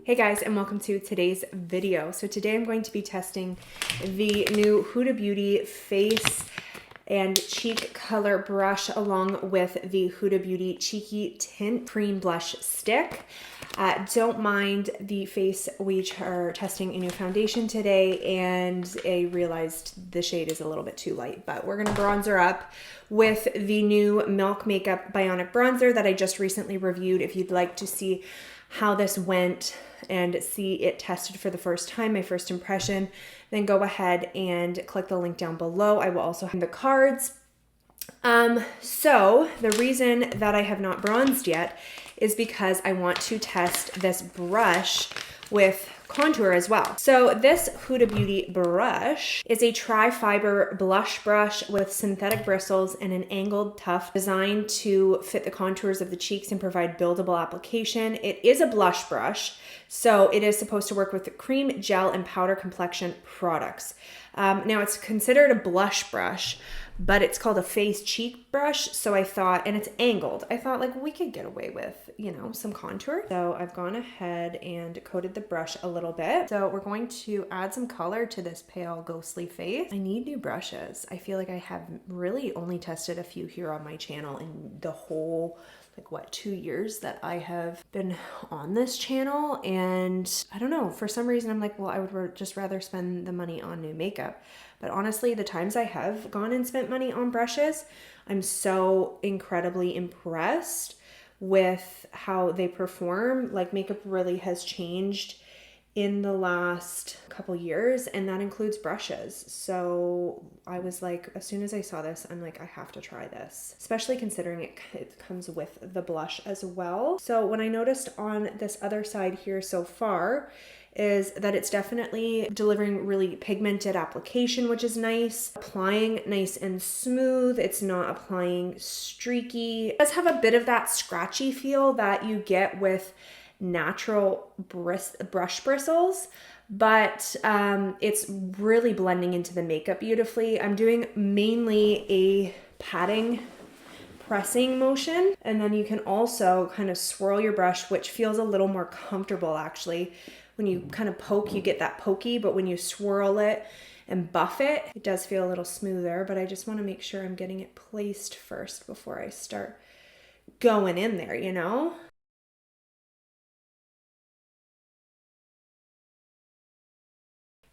Hey guys, and welcome to today's video. So today I'm going to be testing the new Huda Beauty face and cheek color brush along with the Huda Beauty Cheeky Tint Cream Blush Stick. Don't mind the face, we are testing a new foundation today and I realized the shade is a little bit too light, but we're gonna bronzer up with the new Milk Makeup Bionic Bronzer that I just recently reviewed. If you'd like to see how this went and see it tested for the first time, my first impression, then go ahead and click the link down below. I will also have the cards. So the reason that I have not bronzed yet is because I want to test this brush with contour as well. So this Huda Beauty brush is a tri-fiber blush brush with synthetic bristles and an angled tuft designed to fit the contours of the cheeks and provide buildable application. It is a blush brush, so it is supposed to work with the cream, gel, and powder complexion products. Now it's considered a blush brush, but it's called a face cheek brush. So I thought, and it's angled, I thought like we could get away with, you know, some contour. So I've gone ahead and coated the brush a little bit. So we're going to add some color to this pale ghostly face. I need new brushes. I feel like I have really only tested a few here on my channel in the whole, like what, 2 years that I have been on this channel. And I don't know, for some reason I'm like, well, I would just rather spend the money on new makeup. But honestly, the times I have gone and spent money on brushes, I'm so incredibly impressed with how they perform. Like makeup really has changed in the last couple years, and that includes brushes. So I was like, as soon as I saw this, I'm like, I have to try this, especially considering it comes with the blush as well. So what I noticed on this other side here so far is that it's definitely delivering really pigmented application, which is nice. Applying nice and smooth. It's not applying streaky. It does have a bit of that scratchy feel that you get with natural brush bristles, but it's really blending into the makeup beautifully. I'm doing mainly a patting pressing motion, and then you can also kind of swirl your brush, which feels a little more comfortable actually. When you kind of poke, you get that pokey, but when you swirl it and buff it, it does feel a little smoother. But I just want to make sure I'm getting it placed first before I start going in there, you know?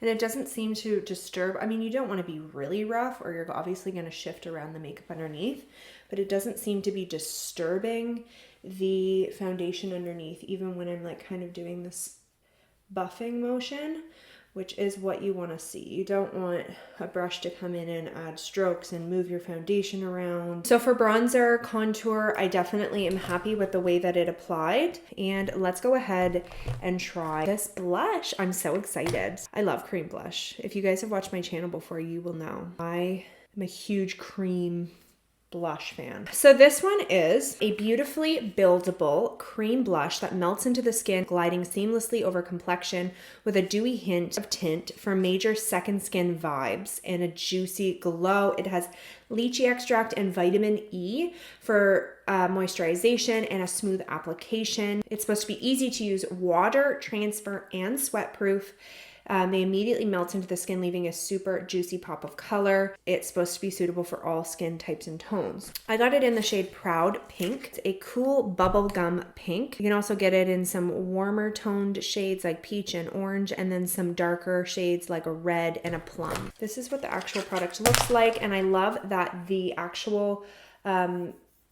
And it doesn't seem to disturb. I mean, you don't want to be really rough or you're obviously going to shift around the makeup underneath, but it doesn't seem to be disturbing the foundation underneath, even when I'm like kind of doing this buffing motion, which is what you want to see. You don't want a brush to come in and add strokes and move your foundation around. So for bronzer, contour, I definitely am happy with the way that it applied. And let's go ahead and try this blush. I'm so excited. I love cream blush. If you guys have watched my channel before, you will know I am a huge cream blush fan. So this one is a beautifully buildable cream blush that melts into the skin, gliding seamlessly over complexion with a dewy hint of tint for major second skin vibes and a juicy glow. It has lychee extract and vitamin E for moisturization and a smooth application. It's supposed to be easy to use, water transfer and sweat proof. They immediately melt into the skin, leaving a super juicy pop of color. It's supposed to be suitable for all skin types and tones. I got it in the shade Proud Pink. It's a cool bubblegum pink. You can also get it in some warmer toned shades like peach and orange, and then some darker shades like a red and a plum. This is what the actual product looks like, and I love that the actual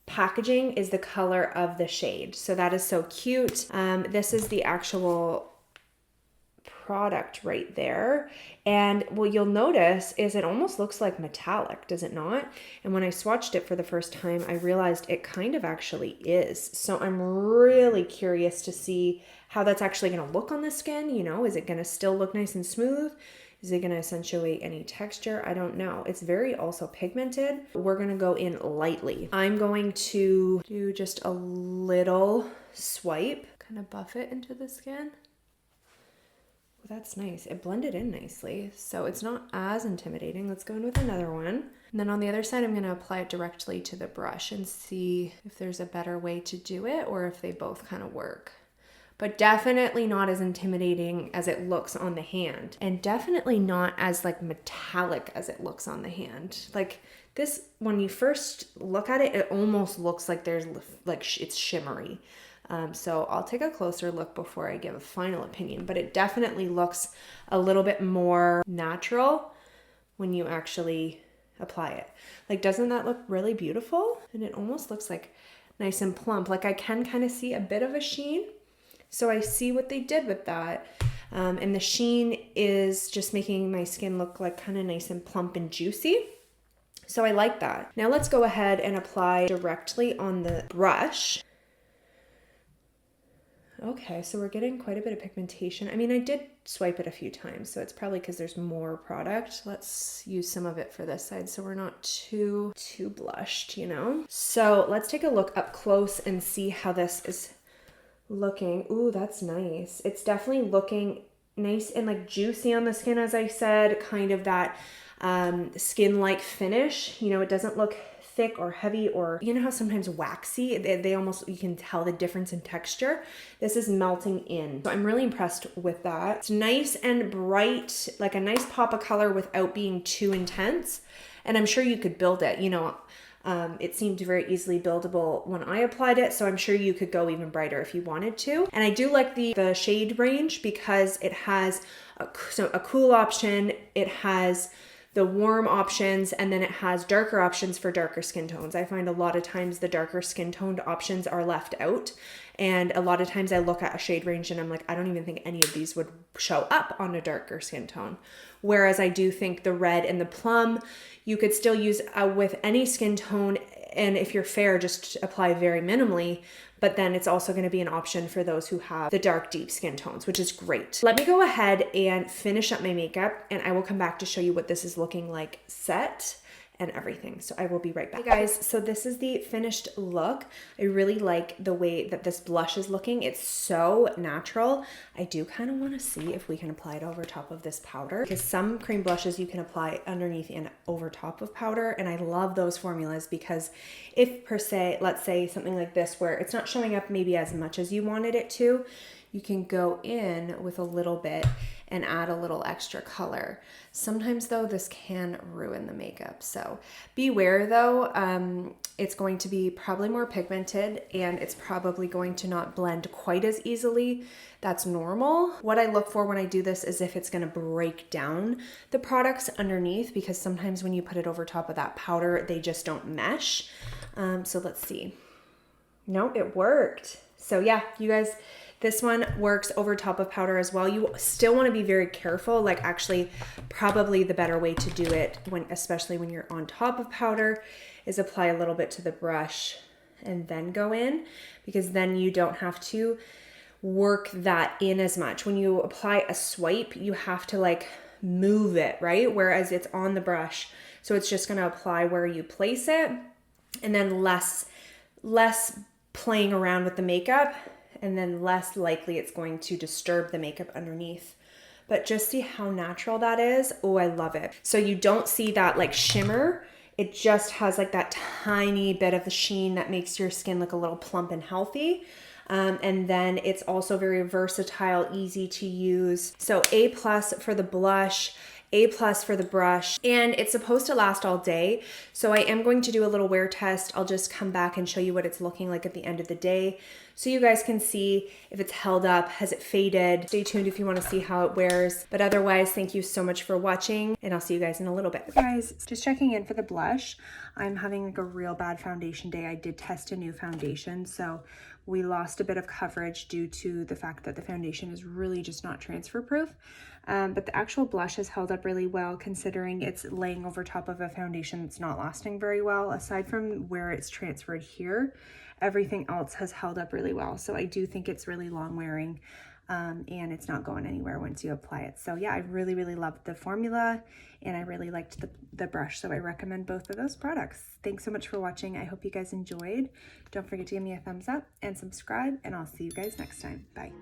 packaging is the color of the shade. So that is so cute. This is the actual product right there, and what you'll notice is it almost looks like metallic, does it not? And when I swatched it for the first time, I realized it kind of actually is. So I'm really curious to see how that's actually going to look on the skin. You know, is it going to still look nice and smooth? Is it going to accentuate any texture? I don't know. It's very also pigmented. We're going to go in lightly. I'm going to do just a little swipe, kind of buff it into the skin. That's nice. It blended in nicely, so it's not as intimidating. Let's go in with another one. And then on the other side, I'm going to apply it directly to the brush and see if there's a better way to do it or if they both kind of work. but definitely not as intimidating as it looks on the hand, and definitely not as like metallic as it looks on the hand. Like this, when you first look at it, it almost looks like there's like it's shimmery. So I'll take a closer look before I give a final opinion, but it definitely looks a little bit more natural when you actually apply it. Like, doesn't that look really beautiful? And it almost looks like nice and plump. Like I can kind of see a bit of a sheen. So I see what they did with that. And the sheen is just making my skin look like kind of nice and plump and juicy. So I like that. Now let's go ahead and apply directly on the brush. Okay, so we're getting quite a bit of pigmentation. I mean, I did swipe it a few times, so it's probably because there's more product. Let's use some of it for this side so we're not too blushed, you know? So let's take a look up close and see how this is looking. Ooh, that's nice. It's definitely looking nice and like juicy on the skin, as I said, kind of that skin-like finish. You know, it doesn't look thick or heavy, or you know how sometimes waxy, they almost, you can tell the difference in texture. This is melting in. So I'm really impressed with that. It's nice and bright, like a nice pop of color without being too intense. And I'm sure you could build it, you know, it seemed very easily buildable when I applied it, so I'm sure you could go even brighter if you wanted to. And I do like the shade range because it has a cool option, it has the warm options, and then it has darker options for darker skin tones. I find a lot of times the darker skin toned options are left out. And a lot of times I look at a shade range and I'm like, I don't even think any of these would show up on a darker skin tone. Whereas I do think the red and the plum, you could still use with any skin tone. And if you're fair, just apply very minimally. But then it's also going to be an option for those who have the dark, deep skin tones, which is great. Let me go ahead and finish up my makeup, and I will come back to show you what this is looking like set and everything. So I will be right back. Hey guys, so this is the finished look. I really like the way that this blush is looking. It's so natural. I do kind of want to see if we can apply it over top of this powder, because some cream blushes you can apply underneath and over top of powder. And I love those formulas because if per se, let's say something like this, where it's not showing up maybe as much as you wanted it to, you can go in with a little bit and add a little extra color. Sometimes though, this can ruin the makeup. So beware though, it's going to be probably more pigmented and it's probably going to not blend quite as easily. That's normal. What I look for when I do this is if it's gonna break down the products underneath, because sometimes when you put it over top of that powder, they just don't mesh. So let's see. No, it worked. So yeah, you guys, this one works over top of powder as well. You still want to be very careful. Like actually probably the better way to do it, especially when you're on top of powder, is apply a little bit to the brush and then go in, because then you don't have to work that in as much. When you apply a swipe, you have to like move it, right? Whereas it's on the brush. So it's just going to apply where you place it, and then less playing around with the makeup, and then less likely it's going to disturb the makeup underneath. But just see how natural that is. Oh, I love it. So you don't see that like shimmer. It just has like that tiny bit of the sheen that makes your skin look a little plump and healthy. And then it's also very versatile, easy to use. So A+ for the blush, A+ for the brush, and it's supposed to last all day. So I am going to do a little wear test. I'll just come back and show you what it's looking like at the end of the day, so you guys can see if it's held up, has it faded. Stay tuned if you want to see how it wears. But otherwise, thank you so much for watching, and I'll see you guys in a little bit. Hey guys, just checking in for the blush. I'm having like a real bad foundation day. I did test a new foundation, so we lost a bit of coverage due to the fact that the foundation is really just not transfer proof. But the actual blush has held up really well, considering it's laying over top of a foundation that's not lasting very well. Aside from where it's transferred here, everything else has held up really well. So I do think it's really long wearing, and it's not going anywhere once you apply it. So yeah, I really, really loved the formula, and I really liked the brush. So I recommend both of those products. Thanks so much for watching. I hope you guys enjoyed. Don't forget to give me a thumbs up and subscribe, and I'll see you guys next time. Bye.